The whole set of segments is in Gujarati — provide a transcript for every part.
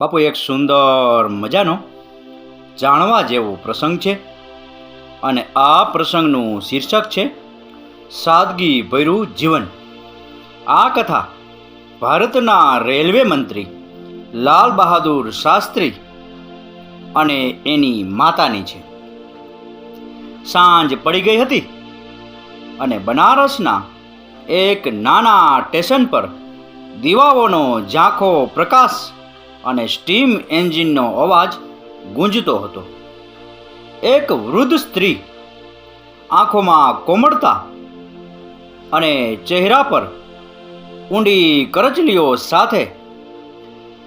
બાપુ, એક સુંદર મજાનો જાણવા જેવો પ્રસંગ છે અને આ પ્રસંગનું શીર્ષક છે સાદગી ભર્યું જીવન. આ કથા ભારતના રેલવે મંત્રી લાલ બહાદુર શાસ્ત્રી અને એની માતાની છે. સાંજ પડી ગઈ હતી અને બનારસના એક નાના સ્ટેશન પર દીવાઓનો ઝાંખો પ્રકાશ અને સ્ટીમ એન્જિનનો અવાજ ગુંજતો હતો. એક વૃદ્ધ સ્ત્રી આંખોમાં કોમળતા અને ચહેરા પર ઊંડી કરચલીઓ સાથે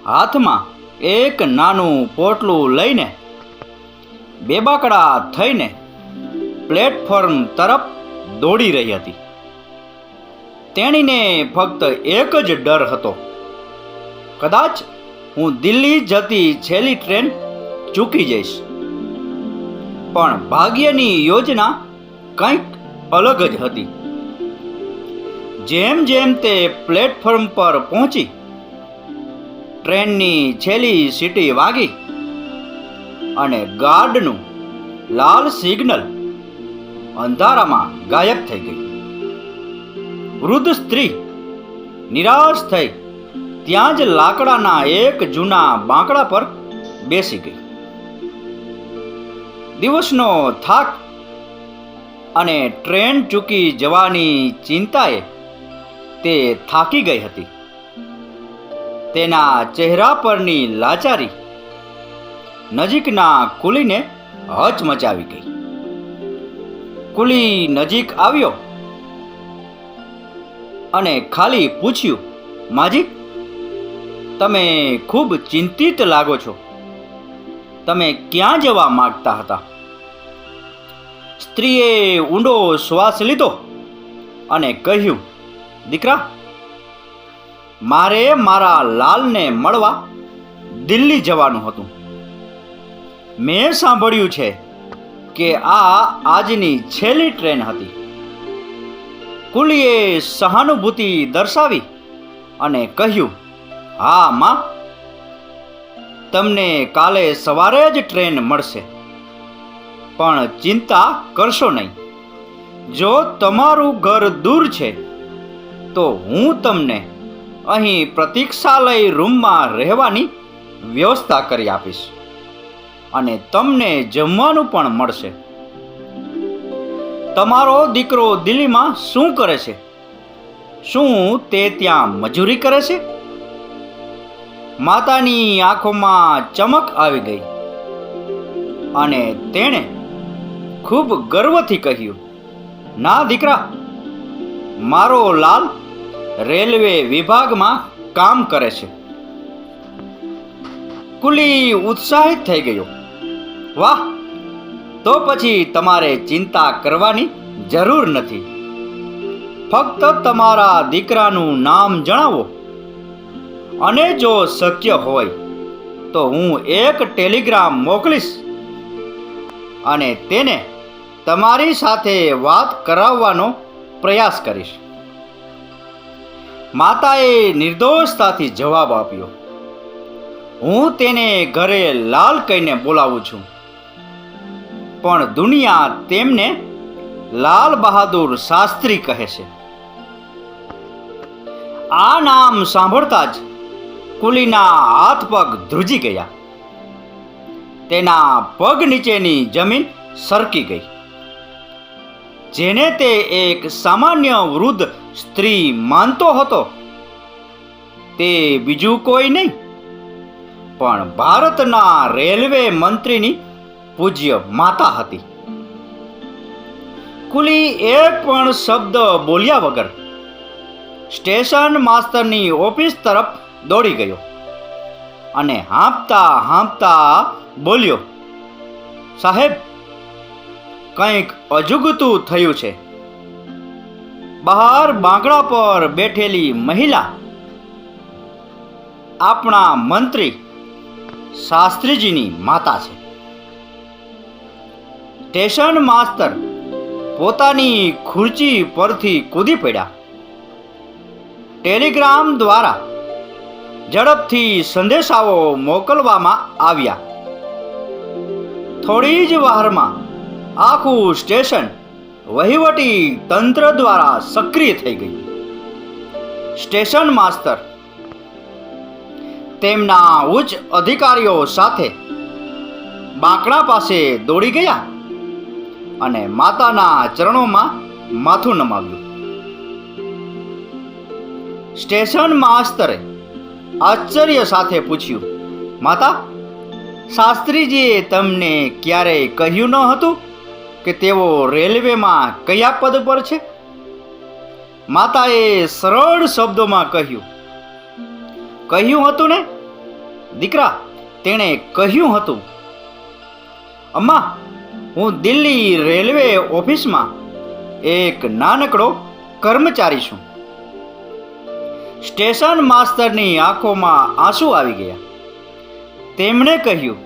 હાથમાં એક નાનું પોટલું લઈને બેબાકડા થઈને પ્લેટફોર્મ તરફ દોડી રહી હતી. તેણીને ફક્ત એક જ ડર હતો, કદાચ હું દિલ્હી જતી છેલ્લી ટ્રેન ચૂકી જઈશ. પણ ભાગ્યની યોજના કંઈક અલગ જ હતી. જેમ જેમ તે પ્લેટફોર્મ પર પહોંચી, ટ્રેનની છેલ્લી સીટી વાગી અને ગાર્ડનું લાલ સિગ્નલ અંધારામાં ગાયબ થઈ ગઈ. વૃદ્ધ સ્ત્રી નિરાશ થઈ ત્યાં જ લાકડાના એક જૂના બાંકડા પર બેસી ગઈ. દિવસનો થાક અને ટ્રેન ચૂકી જવાની ચિંતાએ તે થાકી ગઈ હતી. તેના ચહેરા પરની લાચારી નજીકના કુલીને હચમચાવી ગઈ. કુલી નજીક આવ્યો અને ખાલી પૂછ્યું, માજી, તમે ખૂબ ચિંતિત લાગો છો. તમે ક્યાં જવા માંગતા હતા? સ્ત્રીએ ઊંડો શ્વાસ લીધો અને કહ્યું, દીકરા, મારે મારા લાલને મળવા દિલ્હી જવાનું હતું. મેં સાંભળ્યું છે કે આ આજની છેલ્લી ટ્રેન હતી. કુલીએ સહાનુભૂતિ દર્શાવી અને કહ્યું, હા માં, તમને કાલે સવારે જ ટ્રેન મળશે. પણ ચિંતા કરશો નહીં. જો તમારું ઘર દૂર છે તો હું તમને અહીં પ્રતીક્ષાલય રૂમમાં રહેવાની વ્યવસ્થા કરી આપીશ અને તમને જમવાનું પણ મળશે. તમારો દીકરો દિલ્હીમાં શું કરે છે? શું તે ત્યાં મજૂરી કરે છે? માતાની આંખોમાં ચમક આવી ગઈ અને તેણે ખૂબ ગર્વથી કહ્યું, ના દીકરા, મારો લાલ રેલવે વિભાગમાં કામ કરે છે. કુલી ઉત્સાહિત થઈ ગયો. વાહ, તો પછી તમારે ચિંતા કરવાની જરૂર નથી. ફક્ત તમારા દીકરાનું નામ જણાવો અને જો શક્ય હોય તો હું એક ટેલિગ્રામ મોકલીશ અને તેને તમારી સાથે વાત કરાવવાનો પ્રયાસ કરીશ. માતાએ નિર્દોષતાથી જવાબ આપ્યો, હું તેને ઘરે લાલ કહીને બોલાવું છું, પણ દુનિયા તેમને લાલ બહાદુર શાસ્ત્રી કહે છે. આ નામ સાંભળતા જ કુલીના હાથ પગ ધ્રુજી ગયા. તેના પગ નીચેની જમીન સરકી ગઈ. જેને તે એક સામાન્ય વૃદ્ધ સ્ત્રી માનતો હતો, તે બીજું કોઈ નહીં પણ ભારતના રેલવે મંત્રીની પૂજ્ય માતા હતી. કુલી એક પણ શબ્દ બોલ્યા વગર સ્ટેશન માસ્તરની ઓફિસ તરફ દોડી ગયો અને હાંફતા હાંફતા બોલ્યો, સાહેબ, કંઈક અજુગતું થયું છે. બહાર બાંકડા પર બેઠેલી મહિલા આપણા મંત્રી શાસ્ત્રીજીની માતા છે. સ્ટેશન માસ્તર પોતાની ખુરચી પરથી કૂદી પડ્યા. ટેલિગ્રામ દ્વારા ઝડપથી સંદેશાઓ મોકલવામાં આવ્યા. થોડી જ વારમાં આખું સ્ટેશન વહીવટી તંત્ર દ્વારા સક્રિય થઈ ગયું. સ્ટેશન માસ્તર તેમના ઉચ્ચ અધિકારીઓ સાથે બાંકડા પાસે દોડી ગયા અને માતાના ચરણોમાં માથું નમાવ્યું. સ્ટેશન માસ્તરે આશ્ચર્ય સાથે પૂછ્યું, માતા, શાસ્ત્રીજીએ તમને ક્યારેય કહ્યું ન હતું કે તેઓ રેલવેમાં કયા પદ પર છે? માતાએ સરળ શબ્દોમાં કહ્યું હતું ને દીકરા, તેણે કહ્યું હતું. અમ્મા, હું દિલ્હી રેલવે ઓફિસમાં એક નાનકડો કર્મચારી છું. સ્ટેશન માસ્તરની આંખોમાં આંસુ આવી ગયા. તેમણે કહ્યું,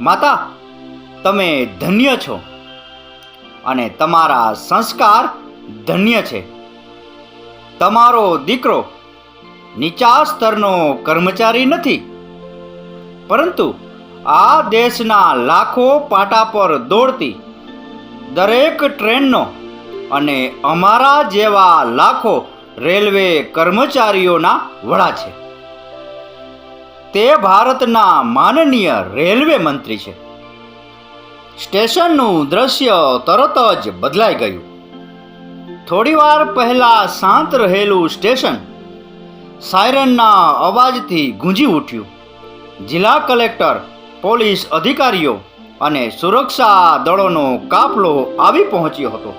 માતા, તમે ધન્ય છો અને તમારા સંસ્કાર ધન્ય છે. તમારો દીકરો નીચા સ્તરનો કર્મચારી નથી, પરંતુ આ દેશના લાખો પાટા પર દોડતી દરેક ટ્રેનનો અને અમારા જેવા લાખો રેલવે કર્મચારીઓના વડા છે. તે ભારતના માનનીય રેલવે મંત્રી છે. સ્ટેશનનું દ્રશ્ય તરત જ બદલાઈ ગયું. થોડીવાર પહેલા શાંત રહેલું સ્ટેશન સાયરનના અવાજથી ગુંજી ઉઠ્યું. જિલ્લા કલેક્ટર, પોલીસ અધિકારીઓ અને સુરક્ષા દળોનો કાફલો આવી પહોંચ્યો હતો.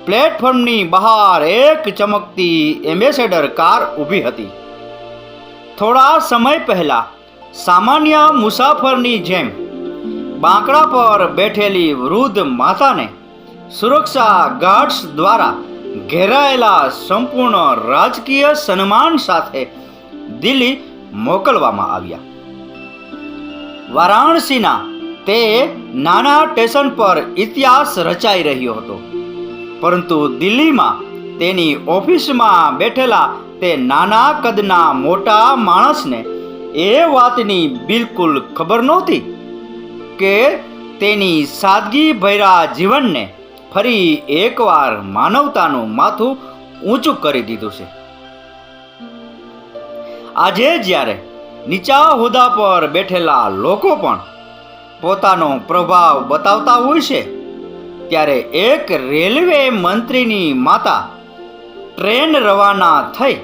પ્લેટફોર્મની બહાર એક ચમકતી એમ્બેસેડર કાર ઊભી હતી. થોડા સમય પહેલા સામાન્ય મુસાફરની જેમ બાંકડા પર બેઠેલી વૃદ્ધ માતાને સુરક્ષા ગાર્ડ્સ દ્વારા ઘેરાયેલા સંપૂર્ણ રાજકીય સન્માન સાથે દિલ્હી મોકલવામાં આવ્યા. વારાણસીના તે નાના સ્ટેશન પર ઇતિહાસ રચાઈ રહ્યો હતો, પરંતુ દિલ્હીમાં તેની ઓફિસમાં બેઠેલા તે નાના કદના મોટા માણસને એ વાતની બિલકુલ ખબર નહોતી કે તેની સાદગી ભર્યા જીવનને ફરી એકવાર માનવતાનું માથું ઊંચું કરી દીધું છે. આજે જ્યારે નીચા હોદ્દા પર બેઠેલા લોકો પણ પોતાનો પ્રભાવ બતાવતા હોય છે, ત્યારે એક રેલવે મંત્રીની માતા ટ્રેન રવાના થઈ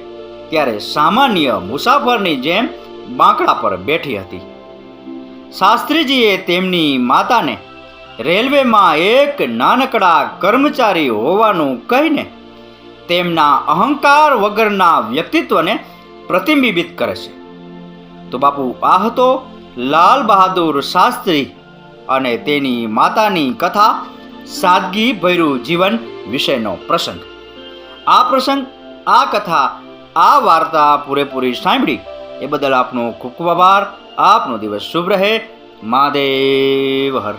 ત્યારે સામાન્ય મુસાફરની જેમ બાંકડા પર બેઠી હતી. શાસ્ત્રીજીએ તેમની માતાને રેલવેમાં એક નાનકડા કર્મચારી હોવાનું કહીને તેમના અહંકાર વગરના વ્યક્તિત્વને પ્રતિબિંબિત કરે છે. તો બાપુ, આ હતો લાલ બહાદુર શાસ્ત્રી અને તેની માતાની કથા, સાદગી ભર્યું જીવન વિશેનો પ્રસંગ. આ કથા, આ વાર્તા પૂરેપૂરી સાંભળી એ બદલ આપનો ખૂબ ખૂબ આભાર. આપનો દિવસ શુભ રહે. મહાદેવ હર.